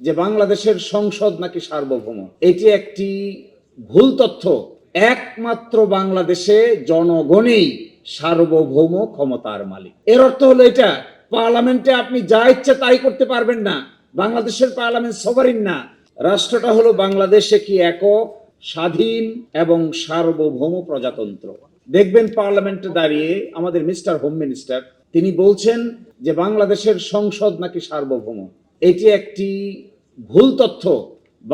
যে বাংলাদেশের সংসদ নাকি সার্বভৌম। এটি একটি ভুল তথ্য। একমাত্র বাংলাদেশে জনগণই সার্বভৌম ক্ষমতার মালিক। এর অর্থ হলো এটা, পার্লামেন্টে আপনি যা ইচ্ছে তাই করতে পারবেন না। বাংলাদেশের পার্লামেন্ট সভারিন না। রাষ্ট্রটা হলো বাংলাদেশে কি একক, স্বাধীন এবং সার্বভৌম প্রজাতন্ত্র। দেখবেন পার্লামেন্টে দাঁড়িয়ে আমাদের মিস্টার হোম মিনিস্টার তিনি বলছেন যে বাংলাদেশের সংসদ নাকি সার্বভৌম। এটি একটি ভুল তথ্য।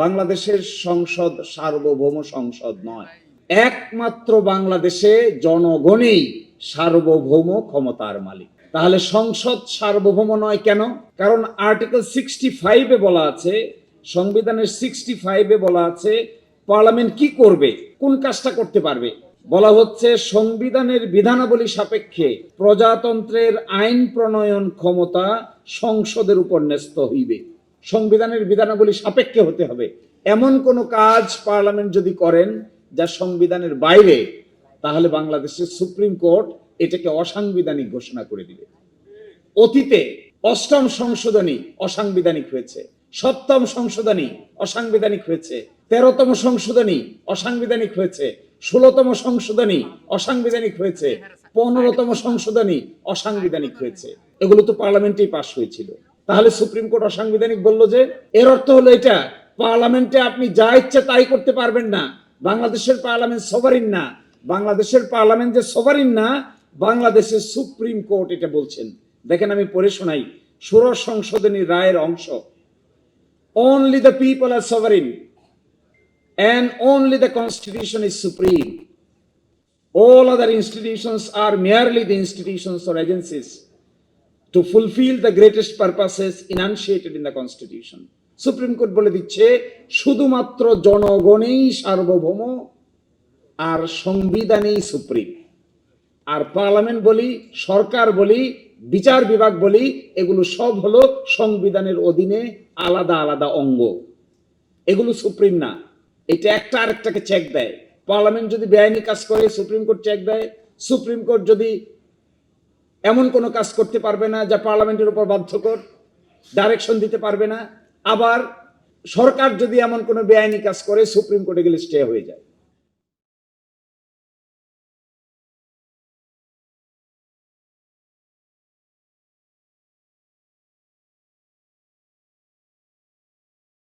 বাংলাদেশের সংসদ সার্বভৌম সংসদ নয়। একমাত্র বাংলাদেশে জনগণই সার্বভৌম ক্ষমতার মালিক। তাহলে সংসদ সার্বভৌম নয় কেন? কারণ আর্টিকেল 65-এ বলা আছে, সংবিধানের 65-এ বলা আছে পার্লামেন্ট কি করবে, কোন কাজটা করতে পারবে। বলা হচ্ছে সংবিধানের বিধানাবলী সাপেক্ষে প্রজাতন্ত্রের আইন প্রণয়ন ক্ষমতা সংসদের উপর ন্যস্ত হইবে। সংবিধানের বিধানাবলী সাপেক্ষে হতে হবে। এমন কোনো কাজ পার্লামেন্ট যদি করেন যা সংবিধানের বাইরে, তাহলে বাংলাদেশের সুপ্রিম কোর্ট এটাকে অসাংবিধানিক ঘোষণা করে দিবে। অতীতে 8ম সংশোধনী অসাংবিধানিক হয়েছে, 7ম সংশোধনী অসাংবিধানিক হয়েছে, 13তম সংশোধনী অসাংবিধানিক হয়েছে, 16তম সংশোধনী অসাংবিধানিক হয়েছে, 15তম সংশোধনী অসাংবিধানিক হয়েছে। এগুলো তো পার্লামেন্টেই পাশ হয়েছিল। তাহলে সুপ্রিম কোর্ট অসাংবিধানিক বলল যে, এর অর্থ হলো এটা, পার্লামেন্টে আপনি যা ইচ্ছে তাই করতে পারবেন না। বাংলাদেশের পার্লামেন্ট সভারিন না। বাংলাদেশের পার্লামেন্ট যে সভারিন না, বাংলাদেশের সুপ্রিম কোর্ট এটা বলছেন। দেখেন আমি পড়ে শোনাই ষোড়শ সংশোধনীর রায়ের অংশ। Only the people are sovereign and only the constitution is supreme. All other institutions are merely the institutions or agencies to fulfill the greatest purposes enunciated in the constitution. Supreme court বলে দিচ্ছে শুধুমাত্র জনগণই সার্বভৌম আর সংবিধানই supreme. আর parliament বলি, সরকার বলি, বিচার বিভাগ বলি, এগুলো সব হলো সংবিধানের অধীনে আলাদা আলাদা অঙ্গ। এগুলো সুপ্রিম না। এটা একটা আরেকটাকে চেক দেয়। পার্লামেন্ট যদি বেআইনি কাজ করে সুপ্রিম কোর্ট চেক দেয়। সুপ্রিম কোর্ট যদি এমন কোনো কাজ করতে পারবে না যা পার্লামেন্টের উপর বাধ্যকর, ডাইরেকশন দিতে পারবে না। আবার সরকার যদি এমন কোনো বেআইনি কাজ করে সুপ্রিম কোর্টে গেলে স্টে হয়ে যায়।